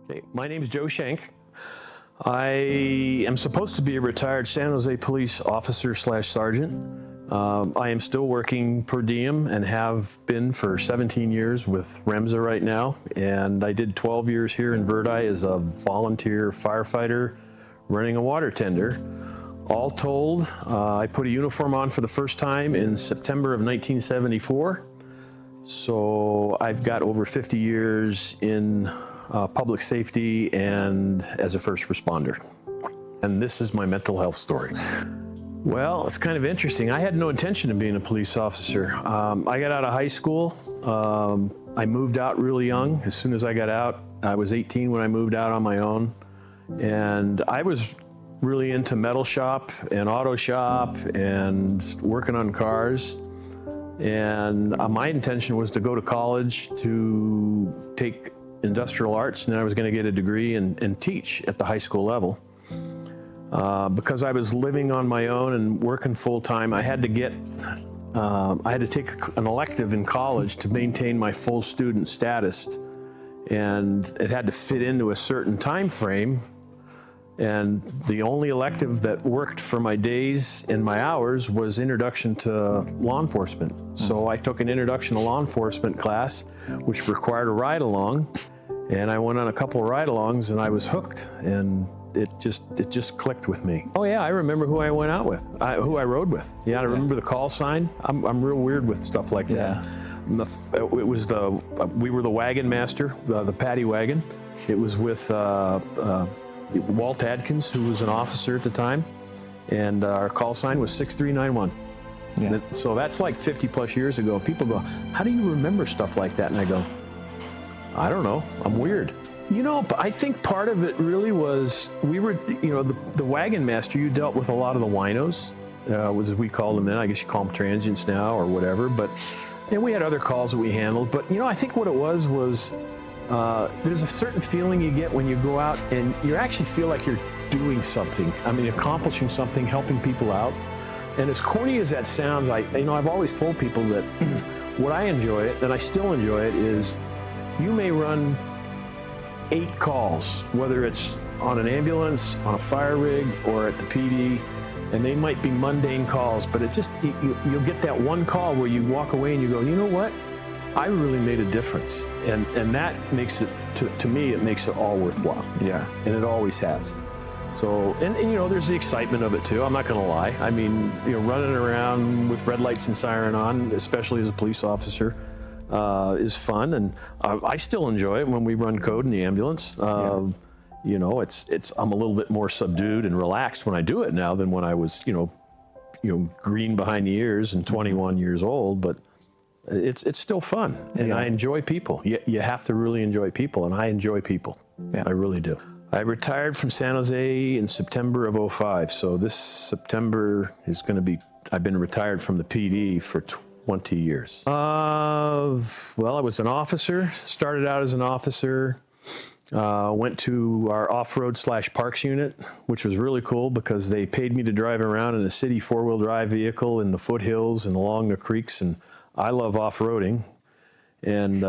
Okay, my name is Joe Schenck. I am supposed to be a retired San Jose police officer slash sergeant. I am still working per diem and have been for 17 years with REMSA right now. And I did 12 years here in Verdi as a volunteer firefighter running a water tender. All told, I put a uniform on for the first time in September of 1974. So I've got over 50 years in public safety and as a first responder. And this is my mental health story. Well, it's kind of interesting. I had no intention of being a police officer. I got out of high school. I moved out really young. As soon as I got out, I was 18 when I moved out on my own. And I was really into metal shop and auto shop and working on cars. And my intention was to go to college to take industrial arts, and I was going to get a degree and teach at the high school level. Because I was living on my own and working full time, I had to take an elective in college to maintain my full student status, and it had to fit into a certain time frame. And the only elective that worked for my days and my hours was Introduction to Law Enforcement. So I took an Introduction to Law Enforcement class, which required a ride-along, and I went on a couple of ride-alongs, and I was hooked, and it just clicked with me. Oh yeah, I remember who I went out with, who I rode with. Yeah, I remember the call sign. I'm real weird with stuff like that. We were the wagon master, the paddy wagon. It was with Walt Adkins, who was an officer at the time, and our call sign was 6391. Yeah. So that's like 50 plus years ago. People go, how do you remember stuff like that? And I go, I don't know, I'm weird. You know, I think part of it really was, we were, you know, the wagon master, you dealt with a lot of the winos, as we call them then. I guess you call them transients now or whatever, but and we had other calls that we handled. But, you know, I think what it was there's a certain feeling you get when you go out and you actually feel like you're doing something. I mean, accomplishing something, helping people out. And as corny as that sounds, I've always told people that what I enjoy it, and I still enjoy it, is you may run 8 calls, whether it's on an ambulance, on a fire rig, or at the PD, and they might be mundane calls, but you'll get that one call where you walk away and you go, you know what? I really made a difference, and that makes it, to me, it makes it all worthwhile. Yeah, and it always has. So, and you know, there's the excitement of it too. I'm not going to lie. I mean, you know, running around with red lights and siren on, especially as a police officer, is fun, and I still enjoy it when we run code in the ambulance. You know, I'm a little bit more subdued and relaxed when I do it now than when I was, you know, green behind the ears and 21 years old, but. It's still fun, and I enjoy people. You have to really enjoy people, and I enjoy people. Yeah. I really do. I retired from San Jose in September of '05, so this September is going to be, I've been retired from the PD for 20 years. Well, I was an officer, started out as an officer, went to our off-road / parks unit, which was really cool because they paid me to drive around in a city 4-wheel drive vehicle in the foothills and along the creeks, and I love off-roading, and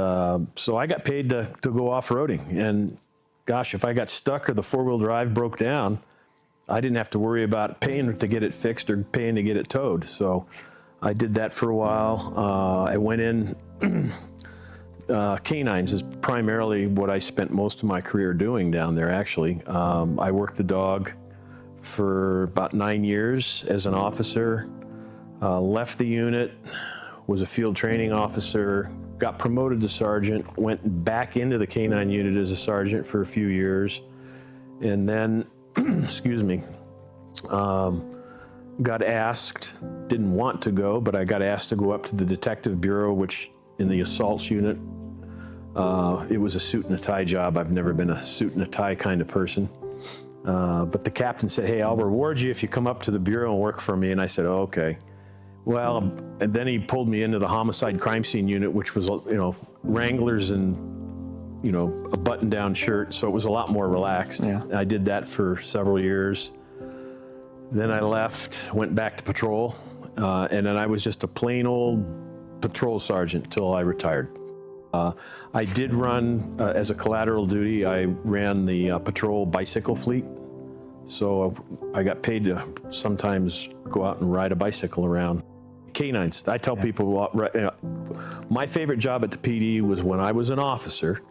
so I got paid to go off-roading. And gosh, if I got stuck or the 4-wheel drive broke down, I didn't have to worry about paying to get it fixed or paying to get it towed. So I did that for a while. I went in, canines is primarily what I spent most of my career doing down there, actually. I worked the dog for about 9 years as an officer, left the unit, was a field training officer, got promoted to sergeant, went back into the canine unit as a sergeant for a few years, and then, excuse me, got asked, didn't want to go, but I got asked to go up to the detective bureau, which in the assaults unit, it was a suit and a tie job. I've never been a suit and a tie kind of person. But the captain said, hey, I'll reward you if you come up to the bureau and work for me. And I said, oh, okay. Well, and then he pulled me into the homicide crime scene unit, which was, you know, Wranglers and, you know, a button-down shirt. So it was a lot more relaxed. Yeah. I did that for several years. Then I left, went back to patrol, and then I was just a plain old patrol sergeant till I retired. I did run, as a collateral duty, I ran the patrol bicycle fleet. So I got paid to sometimes go out and ride a bicycle around. Canines, I tell people, my favorite job at the PD was when I was an officer.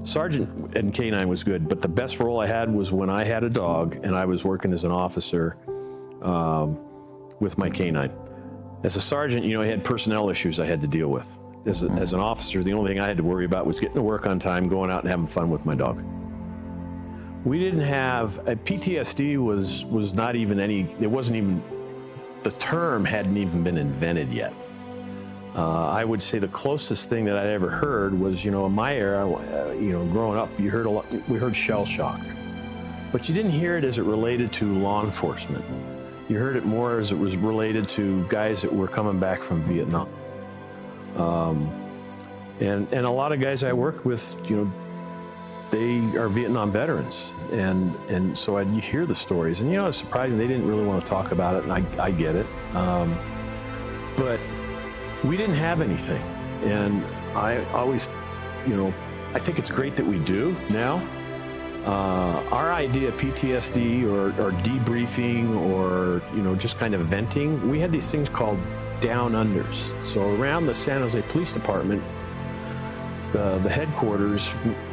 Sergeant and canine was good, but the best role I had was when I had a dog and I was working as an officer with my canine. As a sergeant, I had personnel issues I had to deal with. As an officer, the only thing I had to worry about was getting to work on time, going out and having fun with my dog. We didn't have, PTSD was not even it wasn't even, the term hadn't even been invented yet. I would say the closest thing that I'd ever heard was, in my era, growing up, we heard shell shock. But you didn't hear it as it related to law enforcement. You heard it more as it was related to guys that were coming back from Vietnam. And a lot of guys I worked with, they are Vietnam veterans. And so you hear the stories. And, it's surprising they didn't really want to talk about it, and I get it. But we didn't have anything. And I always, I think it's great that we do now. Our idea of PTSD or debriefing or, just kind of venting, we had these things called down unders. So around the San Jose Police Department, the headquarters,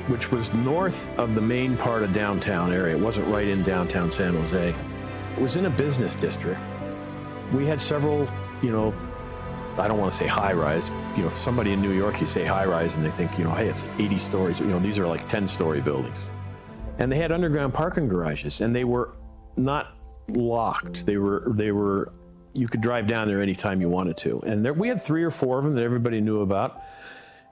which was north of the main part of downtown area, it wasn't right in downtown San Jose, it was in a business district. We had several, I don't want to say high-rise. Somebody in New York, you say high-rise and they think, hey, it's 80 stories. These are like 10-story buildings. And they had underground parking garages, and they were not locked. They were. You could drive down there anytime you wanted to. And we had 3 or 4 of them that everybody knew about.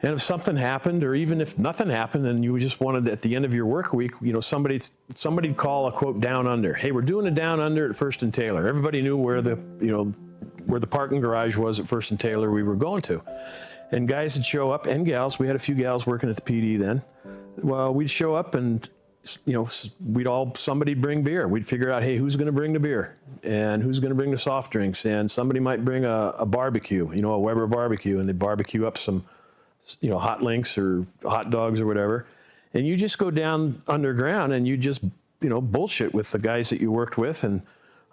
And if something happened, or even if nothing happened, and you just wanted, at the end of your work week, somebody'd call a quote down under. Hey, we're doing a down under at First and Taylor. Everybody knew where the parking garage was at First and Taylor we were going to. And guys would show up, and gals, we had a few gals working at the PD then. Well, we'd show up and, somebody'd bring beer. We'd figure out, hey, who's going to bring the beer and who's going to bring the soft drinks. And somebody might bring a barbecue, a Weber barbecue, and they'd barbecue up some, hot links or hot dogs or whatever. And you just go down underground and you just, bullshit with the guys that you worked with. And,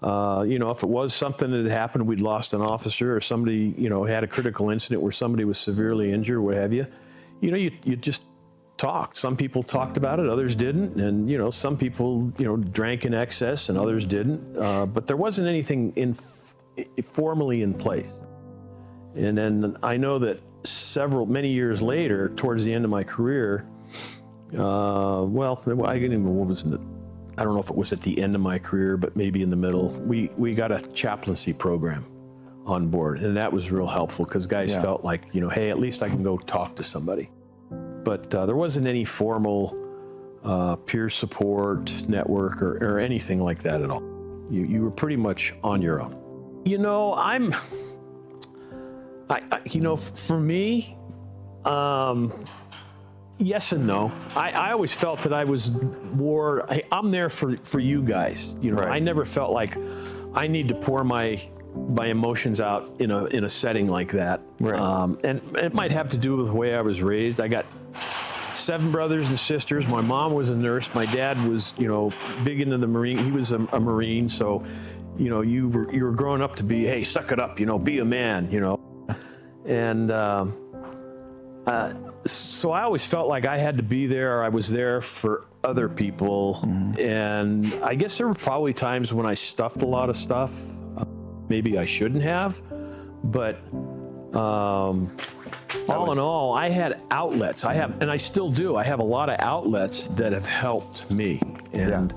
if it was something that had happened, we'd lost an officer or somebody, had a critical incident where somebody was severely injured, what have you, you just talked. Some people talked about it, others didn't. And, some people, drank in excess and others didn't. But there wasn't anything formally in place. And then I know that many years later, towards the end of my career, I don't know if it was at the end of my career, but maybe in the middle, we got a chaplaincy program on board. And that was real helpful because guys felt like, hey, at least I can go talk to somebody. But there wasn't any formal peer support network or anything like that at all. You were pretty much on your own. For me, yes and no. I always felt that I was more, I'm there for you guys. Right. I never felt like I need to pour my emotions out in a setting like that. Right. And it might have to do with the way I was raised. I got 7 brothers and sisters. My mom was a nurse. My dad was, big into the Marine. He was a Marine. So, you were growing up to be, hey, suck it up, be a man, And so I always felt like I had to be there, or I was there for other people. Mm-hmm. And I guess there were probably times when I stuffed a lot of stuff. Maybe I shouldn't have, but all in all, I had outlets. And I still do. I have a lot of outlets that have helped me. And,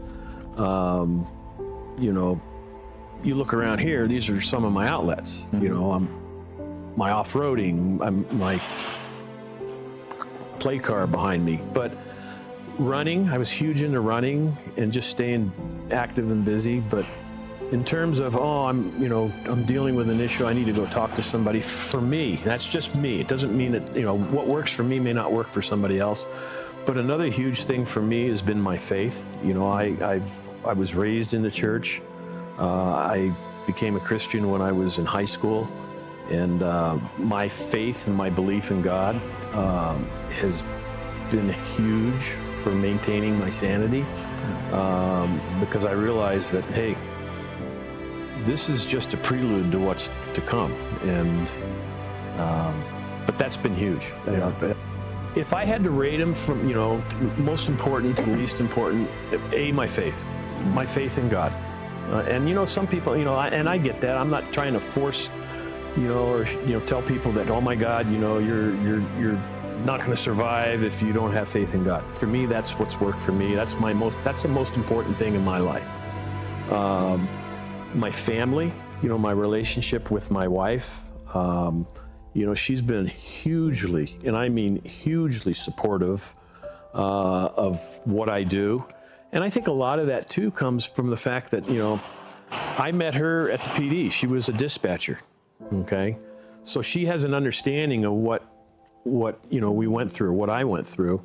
you look around here, these are some of my outlets. Mm-hmm. My off-roading, my play car behind me. But running, I was huge into running and just staying active and busy. But in terms of, I'm dealing with an issue, I need to go talk to somebody. For me, that's just me. It doesn't mean that, what works for me may not work for somebody else. But another huge thing for me has been my faith. I was raised in the church. I became a Christian when I was in high school. And my faith and my belief in God has been huge for maintaining my sanity, because I realized that, hey, this is just a prelude to what's to come. And but that's been huge. Yeah. If I had to rate them from, most important to least important, my faith in God. And some people, and I get that. I'm not trying to force, or tell people that, oh my God, you're not going to survive if you don't have faith in God. For me, that's what's worked for me. That's the most important thing in my life. My family, my relationship with my wife, she's been hugely, and I mean hugely supportive of what I do. And I think a lot of that too comes from the fact that, I met her at the PD. She was a dispatcher, okay? So she has an understanding of what we went through, what I went through.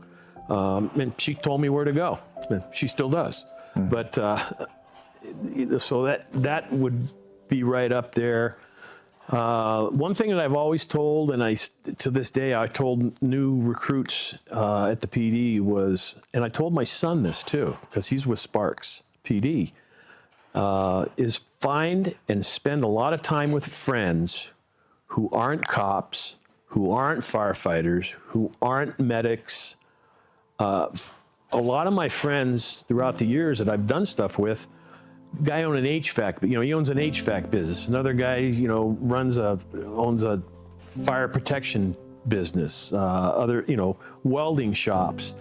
And she told me where to go. She still does. But so that would be right up there. One thing that I've always told, and to this day, I told new recruits at the PD was, and I told my son this too, because he's with Sparks PD, is find and spend a lot of time with friends who aren't cops, who aren't firefighters, who aren't medics. A lot of my friends throughout the years that I've done stuff with, guy owns an HVAC, he owns an HVAC business. Another guy, owns a fire protection business. Other, welding shops.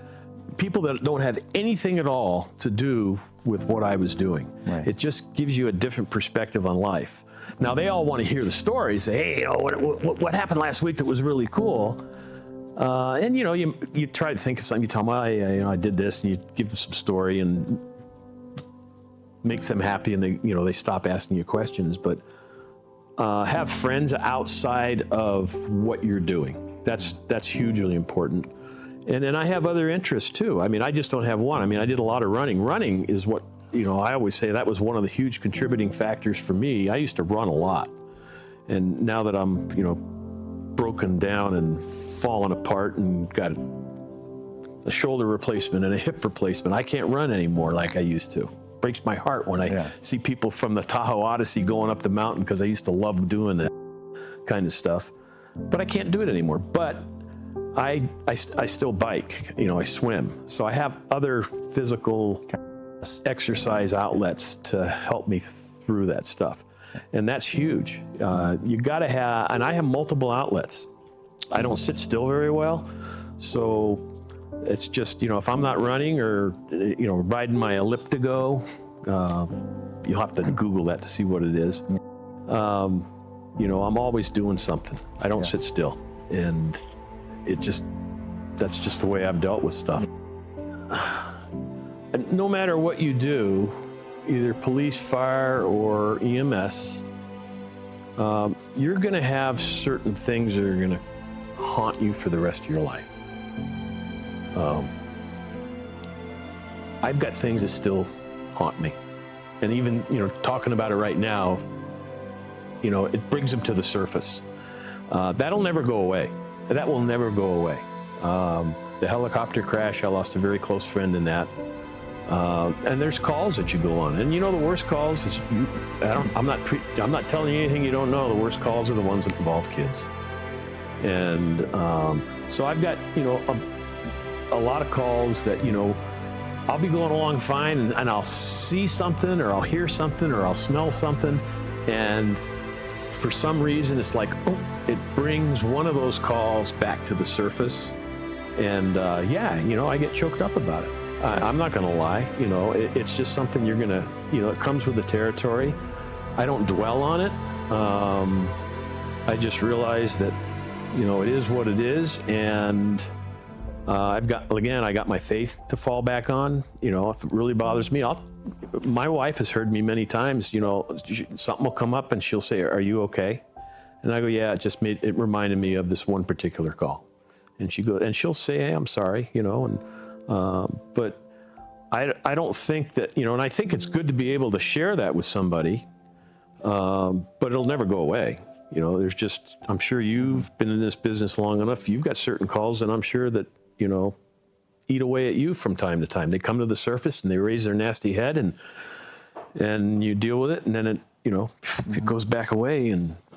People that don't have anything at all to do with what I was doing. Right. It just gives you a different perspective on life. Now they all want to hear the story. Say, hey, what happened last week that was really cool? And you try to think of something. You tell them, I did this, and you give them some story and makes them happy, and they stop asking you questions. But have friends outside of what you're doing. That's hugely important. And then I have other interests too. I mean, I just don't have one. I mean, I did a lot of running. Running is what, I always say that was one of the huge contributing factors for me. I used to run a lot. And now that I'm, broken down and fallen apart and got a shoulder replacement and a hip replacement, I can't run anymore like I used to. Breaks my heart when I see people from the Tahoe Odyssey going up the mountain, because I used to love doing that kind of stuff. But I can't do it anymore. But I still bike, I swim. So I have other physical exercise outlets to help me through that stuff. And that's huge. You gotta have, and I have multiple outlets. I don't sit still very well. So it's just, if I'm not running or, riding my elliptigo, you'll have to Google that to see what it is. I'm always doing something. I don't sit still. And that's just the way I've dealt with stuff. No matter what you do, either police, fire, or EMS, you're gonna have certain things that are gonna haunt you for the rest of your life. I've got things that still haunt me. And even, talking about it right now, it brings them to the surface. That'll never go away. That will never go away. The helicopter crash, I lost a very close friend in that. And there's calls that you go on. And the worst calls is, I'm not telling you anything you don't know. The worst calls are the ones that involve kids. And so I've got, a lot of calls that, I'll be going along fine and I'll see something, or I'll hear something, or I'll smell something. And for some reason, it's like, it brings one of those calls back to the surface. And I get choked up about it. I'm not going to lie. It's just something you're going to, it comes with the territory. I don't dwell on it. I just realize that, it is what it is. And I got my faith to fall back on. If it really bothers me, my wife has heard me many times, something will come up and she'll say, "Are you okay?" And I go, "Yeah, it reminded me of this one particular call." And she'll say, "Hey, I'm sorry," but I don't think that, and I think it's good to be able to share that with somebody, but it'll never go away. You know, there's just, I'm sure you've been in this business long enough. You've got certain calls, and I'm sure that, you know, eat away at you from time to time. They come to the surface and they raise their nasty head, and you deal with it, and then it, you know, it goes back away,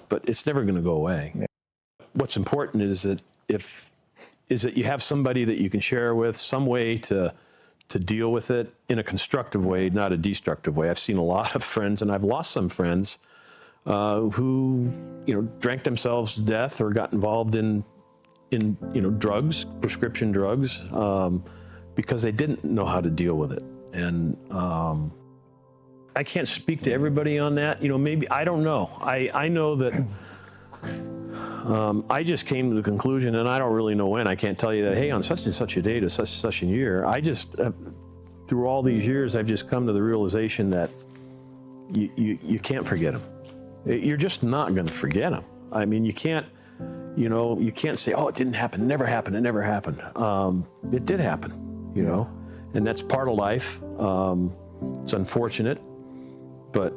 but it's never going to go away. Yeah. What's important is that you have somebody that you can share with, some way to deal with it in a constructive way, not a destructive way. I've seen a lot of friends, and I've lost some friends who, you know, drank themselves to death or got involved in you know, drugs, prescription drugs, because they didn't know how to deal with it. And I can't speak to everybody on that. You know, maybe, I don't know. I know that I just came to the conclusion, and I don't really know when. I can't tell you that, hey, on such and such a day to such and such a year. I just, through all these years, I've just come to the realization that you can't forget them. You're just not going to forget them. I mean, you can't, you know, you can't say, oh, it didn't happen, never happened, it never happened. It did happen, you know, and that's part of life. It's unfortunate, but,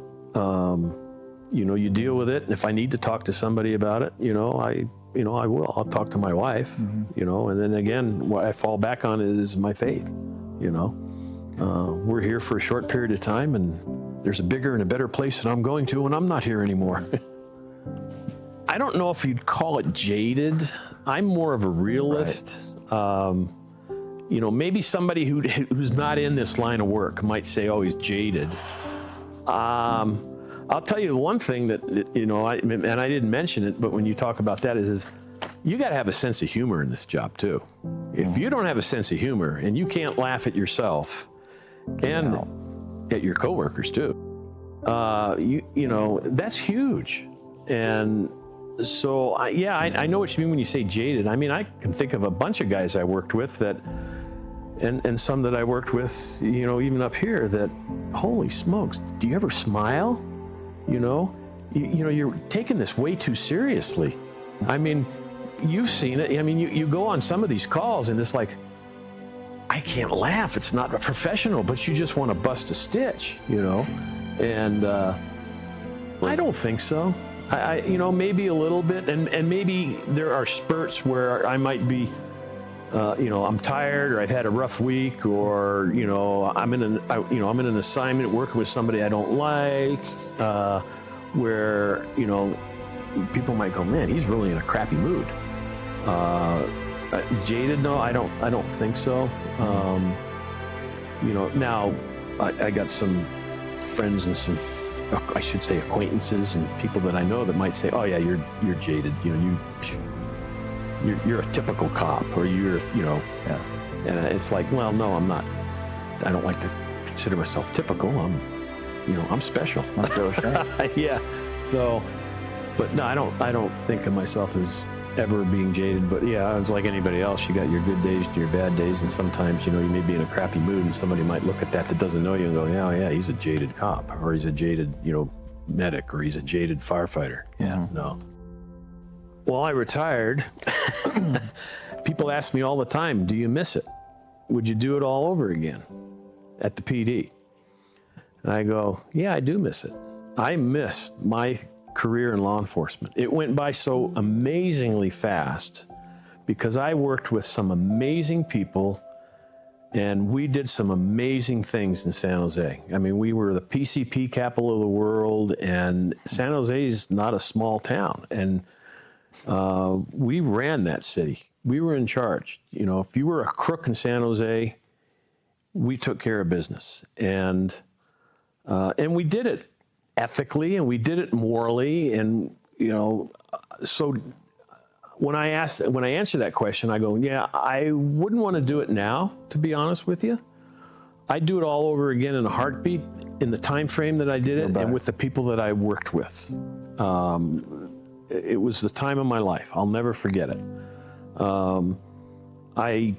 you know, you deal with it. And if I need to talk to somebody about it, I will. I'll talk to my wife, you know, and then again, what I fall back on is my faith, you know. We're here for a short period of time, and there's a bigger and a better place that I'm going to when I'm not here anymore. I don't know if you'd call it jaded. I'm more of a realist. Right. You know, maybe somebody who's not in this line of work might say, oh, he's jaded. I'll tell you one thing that, you know, and I didn't mention it, but when you talk about that is you got to have a sense of humor in this job too. If you don't have a sense of humor and you can't laugh at yourself and at your coworkers too, you know, that's huge. And so, I know what you mean when you say jaded. I mean, I can think of a bunch of guys I worked with that, and some that I worked with, you know, even up here, that, holy smokes, do you ever smile? You know, you know, you're taking this way too seriously. I mean, you've seen it. I mean, you go on some of these calls and it's like, I can't laugh. It's not professional, but you just want to bust a stitch, you know? And I don't think so. I you know, maybe a little bit, and maybe there are spurts where I might be, you know, I'm tired, or I've had a rough week, or, you know, I'm in an assignment working with somebody I don't like, where, you know, people might go, man, he's really in a crappy mood. Jaded? No, I don't think so. You know, now I got some friends and some, I should say, acquaintances and people that I know that might say, oh yeah, you're jaded. You know, you're a typical cop, or you're, you know, and it's like, well, no, I'm not. I don't like to consider myself typical. I'm special. I'm so sure. Yeah. So, but no, I don't think of myself as ever being jaded. But yeah, it's like anybody else. You got your good days and your bad days, and sometimes, you know, you may be in a crappy mood, and somebody might look at that doesn't know you and go, yeah, he's a jaded cop, or he's a jaded, you know, medic, or he's a jaded firefighter. Yeah. No. Well, I retired. People ask me all the time, do you miss it? Would you do it all over again at the PD? And I go, yeah, I do miss it. I missed my career in law enforcement. It went by so amazingly fast because I worked with some amazing people, and we did some amazing things in San Jose. I mean, we were the PCP capital of the world, and San Jose is not a small town. And we ran that city. We were in charge. You know, if you were a crook in San Jose, we took care of business, and we did it ethically, and we did it morally, and, you know, so when I answer that question, I go, yeah, I wouldn't want to do it now, to be honest with you. I'd do it all over again in a heartbeat, in the time frame that I did it, and with the people that I worked with. It was the time of my life. I'll never forget it. I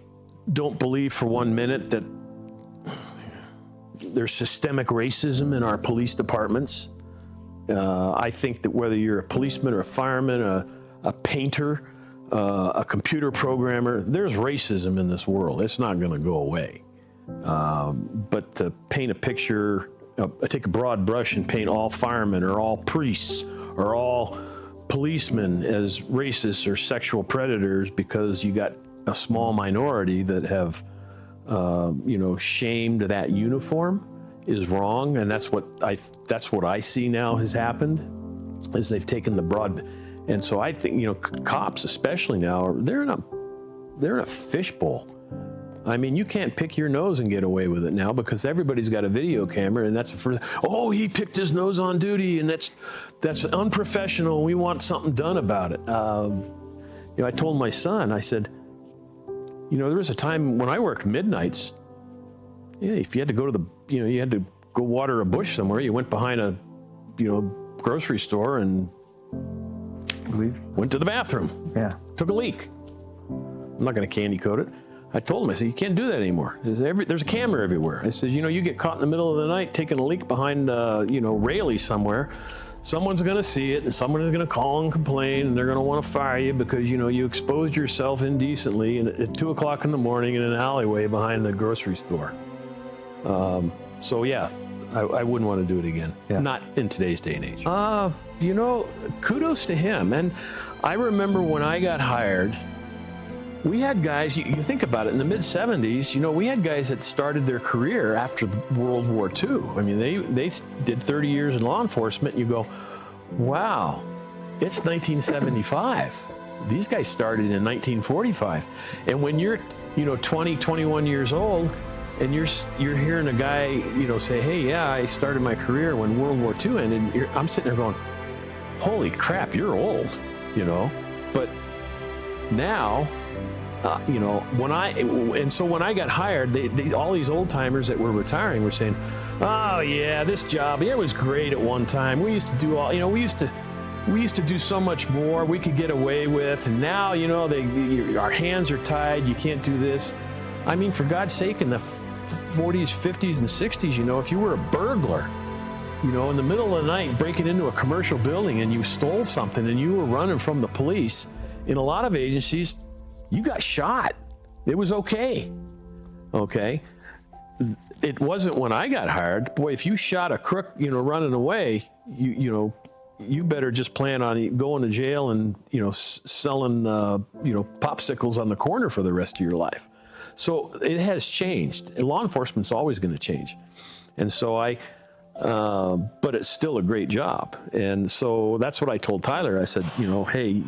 don't believe for 1 minute that there's systemic racism in our police departments. I think that whether you're a policeman or a fireman, a painter, a computer programmer, there's racism in this world. It's not going to go away. But to paint a picture, take a broad brush and paint all firemen or all priests or all policemen as racists or sexual predators because you got a small minority that have, shamed that uniform is wrong, and that's what I see now has happened, is they've taken the broad, and so I think cops especially now they're in a fishbowl. I mean, you can't pick your nose and get away with it now because everybody's got a video camera, and that's the first. Oh, he picked his nose on duty, and that's unprofessional. We want something done about it. I told my son, I said, there was a time when I worked midnights. Yeah, if you had to go to you had to go water a bush somewhere, you went behind a, grocery store and went to the bathroom. Yeah. Took a leak. I'm not going to candy coat it. I told him, I said, you can't do that anymore. There's a camera everywhere. I said, you get caught in the middle of the night taking a leak behind, Rayleigh somewhere. Someone's going to see it, and someone is going to call and complain, and they're going to want to fire you because, you exposed yourself indecently at 2 o'clock in the morning in an alleyway behind the grocery store. So, yeah, I wouldn't want to do it again. Yeah. Not in today's day and age. Kudos to him. And I remember when I got hired, we had guys, you think about it, in the mid-'70s, we had guys that started their career after World War II. I mean, they did 30 years in law enforcement, and you go, wow, it's 1975. These guys started in 1945. And when you're, 20, 21 years old, and you're hearing a guy, say, hey, yeah, I started my career when World War II ended, I'm sitting there going, holy crap, you're old, But now, when I got hired, all these old timers that were retiring were saying, oh yeah, this job, it was great at one time. We used to do we used to do so much more we could get away with. And now, our hands are tied. You can't do this. I mean, for God's sake, in the 40s, 50s, and 60s, if you were a burglar, in the middle of the night, breaking into a commercial building and you stole something and you were running from the police, in a lot of agencies, you got shot. It was okay. Okay. It wasn't when I got hired. Boy, if you shot a crook, running away, you better just plan on going to jail and, selling, popsicles on the corner for the rest of your life. So it has changed. And law enforcement's always going to change. And so but it's still a great job. And so that's what I told Tyler. I said, hey,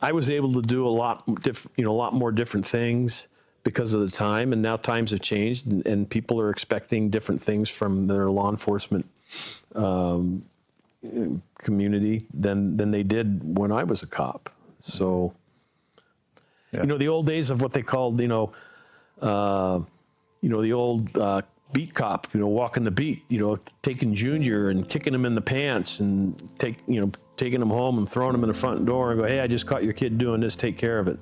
I was able to do a lot more different things because of the time, and now times have changed, and people are expecting different things from their law enforcement community than they did when I was a cop. So, yeah. The old days of what they called, the old beat cop, walking the beat, taking Junior and kicking him in the pants and taking him home and throwing him in the front door and go, hey, I just caught your kid doing this, take care of it.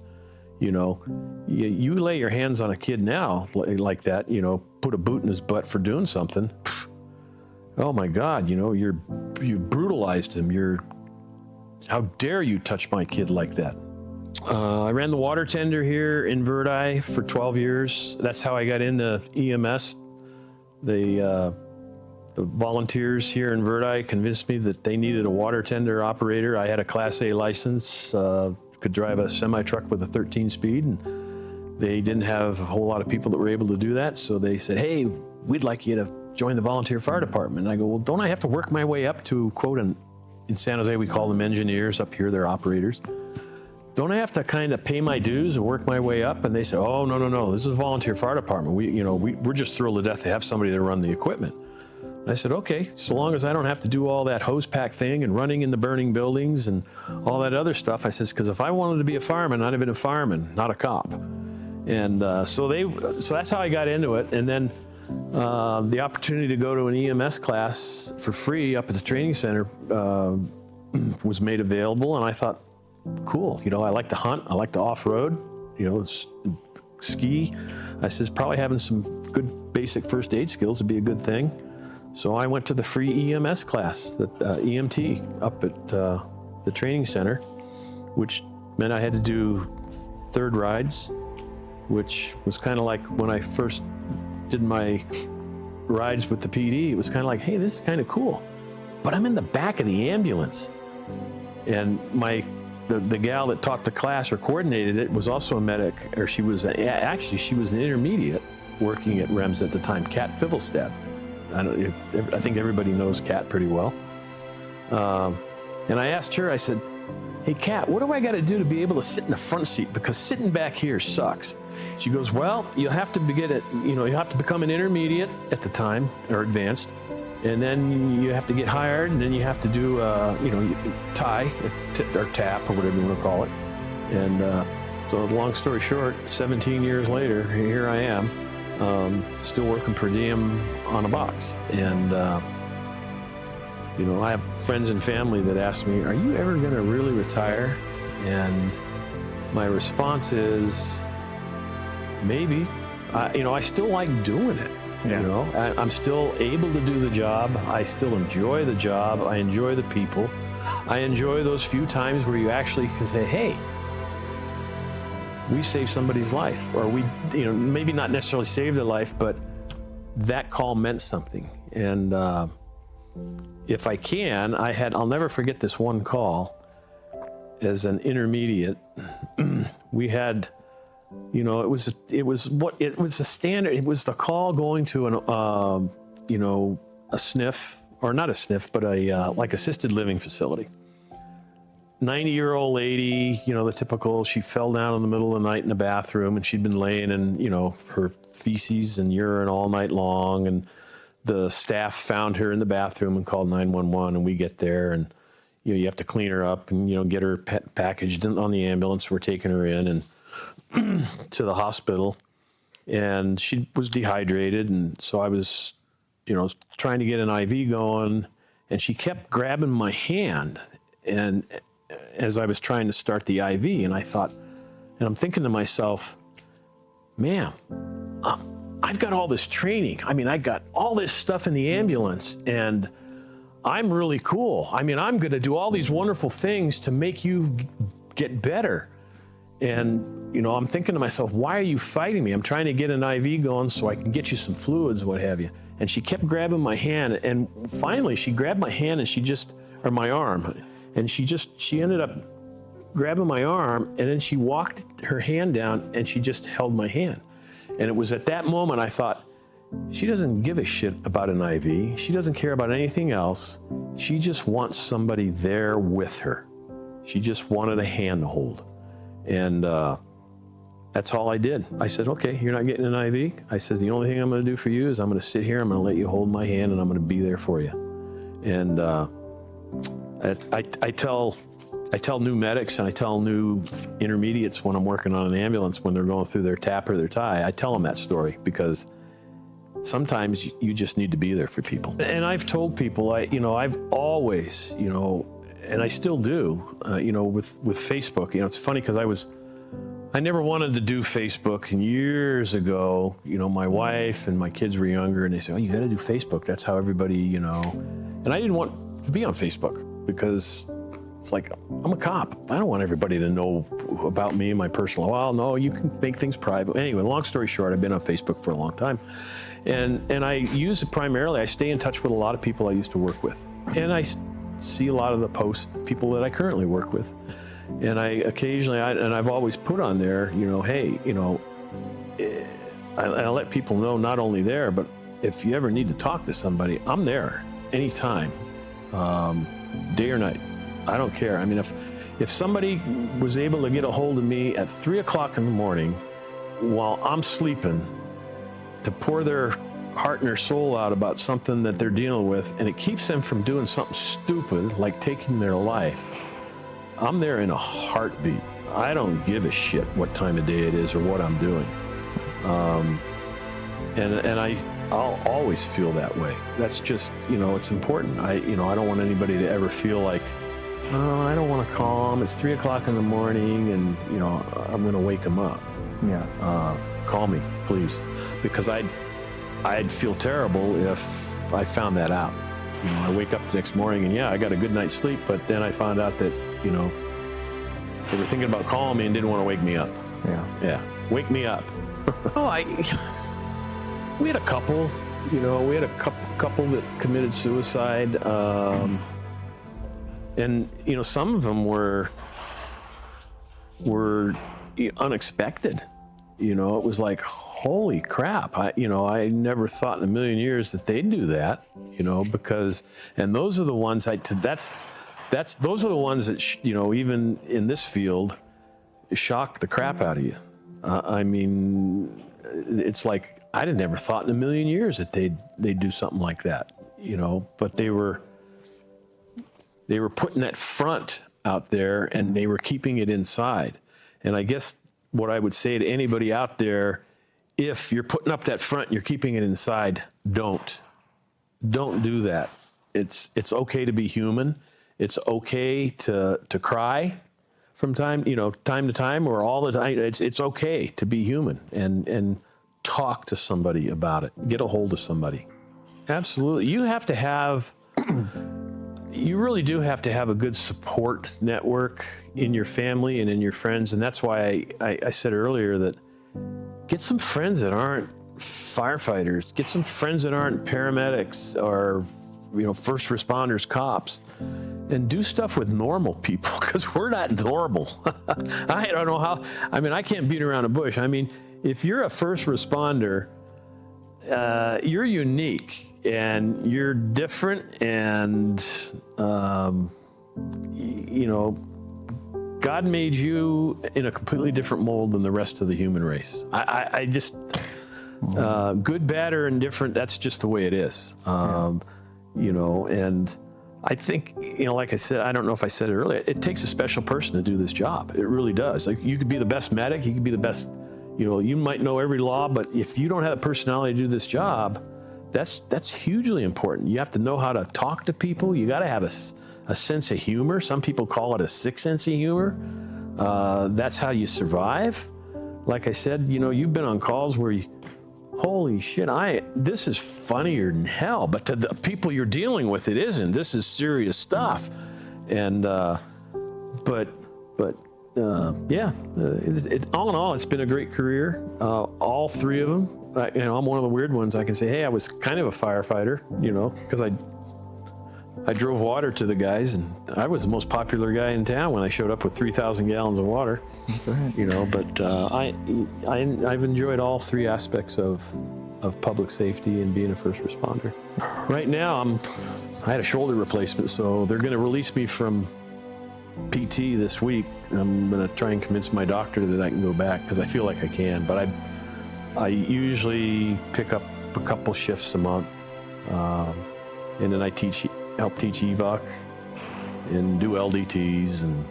You lay your hands on a kid now like that, put a boot in his butt for doing something. Oh my God, you've brutalized him. How dare you touch my kid like that? I ran the water tender here in Verdi for 12 years. That's how I got into EMS. The volunteers here in Verdi convinced me that they needed a water tender operator. I had a Class A license, could drive a semi-truck with a 13 speed, and they didn't have a whole lot of people that were able to do that. So they said, hey, we'd like you to join the volunteer fire department. And I go, well, don't I have to work my way up to, quote, in San Jose, we call them engineers. Up here, they're operators. Don't I have to kind of pay my dues and work my way up? And they said, oh, no, this is a volunteer fire department. We're just thrilled to death to have somebody to run the equipment. And I said, okay, so long as I don't have to do all that hose pack thing and running in the burning buildings and all that other stuff. I says, because if I wanted to be a fireman, I'd have been a fireman, not a cop. And so that's how I got into it. And then the opportunity to go to an EMS class for free up at the training center was made available. And I thought, cool, I like to hunt, I like to off-road, ski. I says, probably having some good basic first aid skills would be a good thing. So I went to the free EMS class, the EMT, up at the training center, which meant I had to do third rides, which was kind of like when I first did my rides with the PD. It was kind of like, hey, this is kind of cool. But I'm in the back of the ambulance. And the gal that taught the class or coordinated it was also a medic, or she was an intermediate working at REMS at the time, Kat Fivelstad. I think everybody knows Kat pretty well. And I asked her, I said, hey, Kat, what do I got to do to be able to sit in the front seat? Because sitting back here sucks. She goes, well, you'll have to you have to become an intermediate at the time, or advanced. And then you have to get hired, and then you have to do, tie or tap or whatever you want to call it. And so long story short, 17 years later, here I am, still working per diem on a box. And, I have friends and family that ask me, are you ever going to really retire? And my response is, maybe. I still like doing it. Yeah. I'm still able to do the job. I still enjoy the job. I enjoy the people. I enjoy those few times where you actually can say, hey, we saved somebody's life, or we, maybe not necessarily saved their life, but that call meant something. And if I can, I'll never forget this one call as an intermediate. We had, it was a standard. It was the call going to a SNF, or not a SNF, but like assisted living facility. 90-year-old lady, the typical, she fell down in the middle of the night in the bathroom, and she'd been laying in, her feces and urine all night long. And the staff found her in the bathroom and called 911, and we get there, and, you have to clean her up and, get her packaged on the ambulance. We're taking her in and to the hospital, and she was dehydrated. And so I was, trying to get an IV going, and she kept grabbing my hand. And as I was trying to start the IV, and I'm thinking to myself, ma'am, I've got all this training. I got all this stuff in the ambulance, and I'm really cool. I'm going to do all these wonderful things to make you get better. And, I'm thinking to myself, why are you fighting me? I'm trying to get an IV going so I can get you some fluids, what have you. And she kept grabbing my hand, and finally she grabbed my hand or my arm. And she ended up grabbing my arm, and then she walked her hand down and she just held my hand. And it was at that moment I thought, she doesn't give a shit about an IV. She doesn't care about anything else. She just wants somebody there with her. She just wanted a hand to hold. And that's all I did. I said, okay, you're not getting an IV. I said, the only thing I'm going to do for you is I'm going to sit here, I'm going to let you hold my hand, and I'm going to be there for you. And I tell new medics, and I tell new intermediates when I'm working on an ambulance, when they're going through their tap or their tie, I tell them that story, because sometimes you just need to be there for people. And I've told people, I've always, and I still do, with Facebook. It's funny because I never wanted to do Facebook, and years ago, my wife and my kids were younger, and they said, oh, you got to do Facebook. That's how everybody, and I didn't want to be on Facebook, because it's like, I'm a cop. I don't want everybody to know about me and my personal, well, no, you can make things private. Anyway, long story short, I've been on Facebook for a long time. And I use it primarily, I stay in touch with a lot of people I used to work with. And I see a lot of the posts, people that I currently work with. And I occasionally, and I've always put on there, hey, I let people know, not only there, but if you ever need to talk to somebody, I'm there anytime, day or night. I don't care. If somebody was able to get a hold of me at 3 o'clock in the morning while I'm sleeping to pour their heart and their soul out about something that they're dealing with, and it keeps them from doing something stupid like taking their life, I'm there in a heartbeat. I don't give a shit what time of day it is or what I'm doing. And I'll always feel that way. That's just, it's important. I don't want anybody to ever feel like, oh, I don't want to call them. It's 3 o'clock in the morning, and I'm going to wake them up. Yeah. Call me, please, because I'd feel terrible if I found that out. I wake up the next morning and I got a good night's sleep, but then I found out that they were thinking about calling me and didn't want to wake me up. Yeah. Wake me up. We had a couple. We had a couple that committed suicide. And, you know, some of them were unexpected. You know, it was like, holy crap. I never thought in a million years that they'd do that, you know, because, and those are the ones those are the ones that, you know, even in this field, shock the crap out of you. I mean, it's like, I'd have never thought in a million years that they'd do something like that, you know, but they were putting that front out there and they were keeping it inside. And I guess what I would say to anybody out there, if you're putting up that front and you're keeping it inside, don't do that. It's okay to be human. It's okay to cry from time to time, or all the time. It's okay to be human and talk to somebody about it. Get a hold of somebody. Absolutely. You really do have to have a good support network in your family and in your friends. And that's why I said earlier that get some friends that aren't firefighters, get some friends that aren't paramedics or, you know, first responders, cops, and do stuff with normal people, because we're not normal. I don't know how, I mean, I can't beat around the bush. I mean, if you're a first responder, you're unique and you're different, and you know, God made you in a completely different mold than the rest of the human race. I just good, bad, or indifferent, that's just the way it is. You know, and I think, you know, like I said, I don't know if I said it earlier, it takes a special person to do this job. It really does. Like, you could be the best medic, you could be the best, you know, you might know every law, but if you don't have the personality to do this job, that's hugely important. You have to know how to talk to people. You got to have a sense of humor. Some people call it a sixth sense of humor. That's how you survive. Like I said, you know, you've been on calls where holy shit, this is funnier than hell, but to the people you're dealing with, it isn't. This is serious stuff. And, yeah, all in all, it's been a great career. All three of them. You know, I'm one of the weird ones. I can say, hey, I was kind of a firefighter, you know, because I drove water to the guys, and I was the most popular guy in town when I showed up with 3,000 gallons of water. You know, but I've enjoyed all three aspects of public safety and being a first responder. Right now, I had a shoulder replacement, so they're going to release me from PT this week. I'm going to try and convince my doctor that I can go back, because I feel like I can, but I usually pick up a couple shifts a month, and then I help teach EVOC and do LDTs and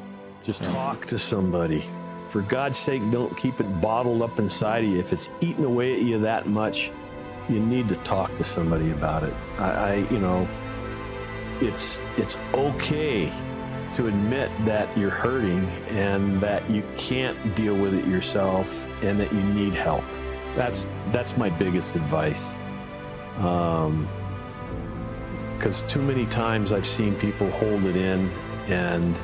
just talk to somebody. For God's sake, don't keep it bottled up inside of you. If it's eating away at you that much, you need to talk to somebody about it. You know, it's okay to admit that you're hurting and that you can't deal with it yourself and that you need help. That's my biggest advice. Because too many times I've seen people hold it in and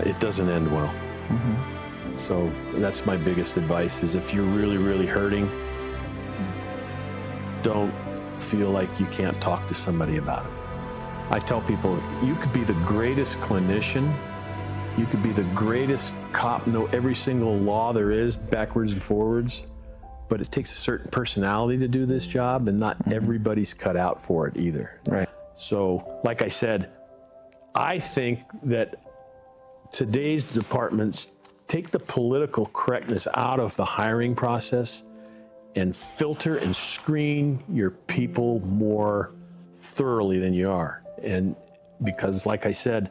it doesn't end well. Mm-hmm. So that's my biggest advice, is if you're really, really hurting, don't feel like you can't talk to somebody about it. I tell people, you could be the greatest clinician, you could be the greatest cop, know every single law there is backwards and forwards, but it takes a certain personality to do this job, and not everybody's cut out for it either. Right. So, like I said, I think that today's departments take the political correctness out of the hiring process and filter and screen your people more thoroughly than you are. And because, like I said,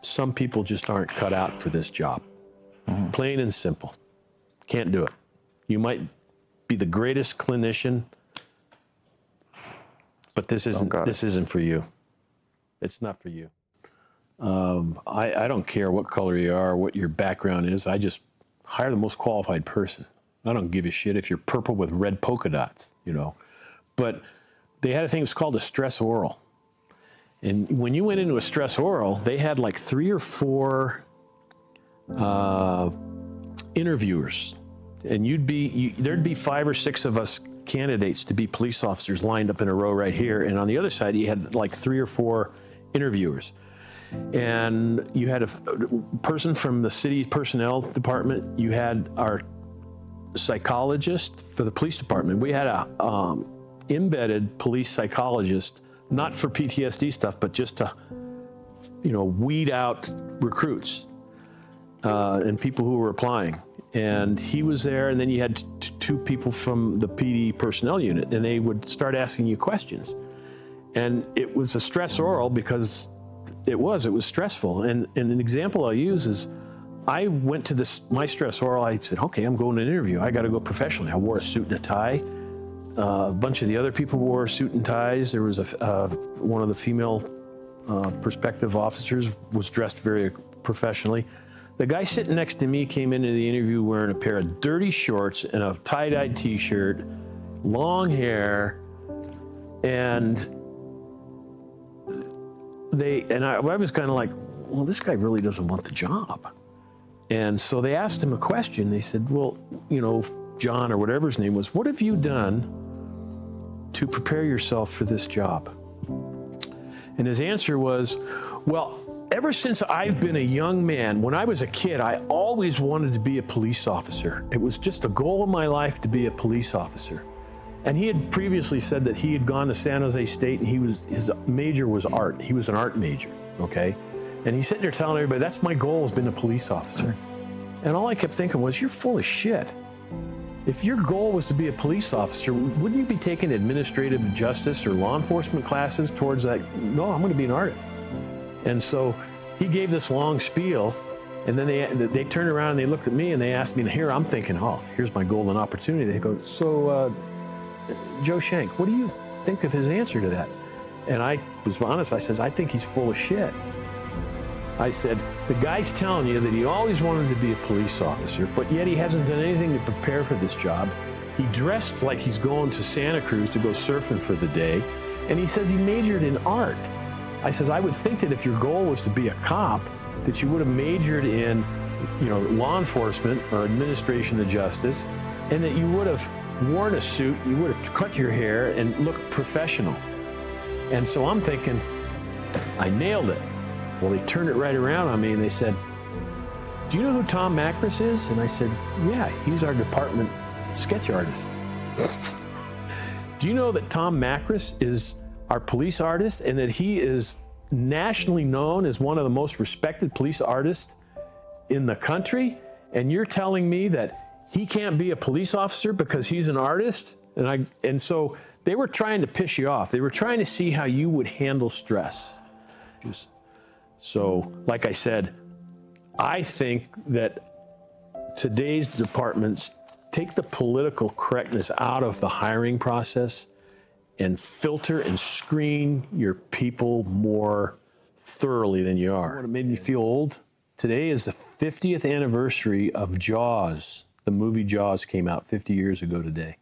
some people just aren't cut out for this job. Mm-hmm. Plain and simple. Can't do it. You might be the greatest clinician, but this isn't for you. It's not for you. I don't care what color you are, what your background is. I just hire the most qualified person. I don't give a shit if you're purple with red polka dots, you know. But they had a thing that was called a stress oral. And when you went into a stress oral, they had like 3 or 4 interviewers. And there'd be 5 or 6 of us candidates to be police officers lined up in a row right here. And on the other side, you had like 3 or 4 interviewers. And you had a person from the city personnel department. You had our psychologist for the police department. We had a embedded police psychologist, not for PTSD stuff, but just to, weed out recruits and people who were applying. And he was there, and then you had two people from the PD personnel unit, and they would start asking you questions. And it was a stress oral because it was stressful. And an example I'll use is I went to my stress oral. I said, okay, I'm going to an interview. I got to go professionally. I wore a suit and a tie. A bunch of the other people wore suit and ties. There was one of the female prospective officers was dressed very professionally. The guy sitting next to me came into the interview wearing a pair of dirty shorts and a tie-dyed t-shirt, long hair, and I was kind of like, well, this guy really doesn't want the job. And so they asked him a question. They said, well, John, or whatever his name was, what have you done to prepare yourself for this job? And his answer was, well, ever since I've been a young man, when I was a kid, I always wanted to be a police officer. It was just a goal of my life to be a police officer. And he had previously said that he had gone to San Jose State, and his major was art. He was an art major, okay? And he's sitting there telling everybody, that's my goal, has been a police officer. And all I kept thinking was, you're full of shit. If your goal was to be a police officer, wouldn't you be taking administrative justice or law enforcement classes towards that? No, I'm going to be an artist. And so he gave this long spiel, and then they turned around and they looked at me and they asked me, and here I'm thinking, oh, here's my golden opportunity. They go, so Joe Schenck, what do you think of his answer to that? And I was honest, I says, I think he's full of shit. I said, the guy's telling you that he always wanted to be a police officer, but yet he hasn't done anything to prepare for this job. He dressed like he's going to Santa Cruz to go surfing for the day, and he says he majored in art. I says, I would think that if your goal was to be a cop, that you would have majored in, law enforcement or administration of justice, and that you would have worn a suit, you would have cut your hair and looked professional. And so I'm thinking, I nailed it. Well, they turned it right around on me and they said, do you know who Tom Macris is? And I said, yeah, he's our department sketch artist. Do you know that Tom Macris is our police artist and that he is nationally known as one of the most respected police artists in the country? And you're telling me that he can't be a police officer because he's an artist? And so they were trying to piss you off. They were trying to see how you would handle stress. So, like I said, I think that today's departments take the political correctness out of the hiring process and filter and screen your people more thoroughly than you are. What made me feel old? Today is the 50th anniversary of Jaws. The movie Jaws came out 50 years ago today.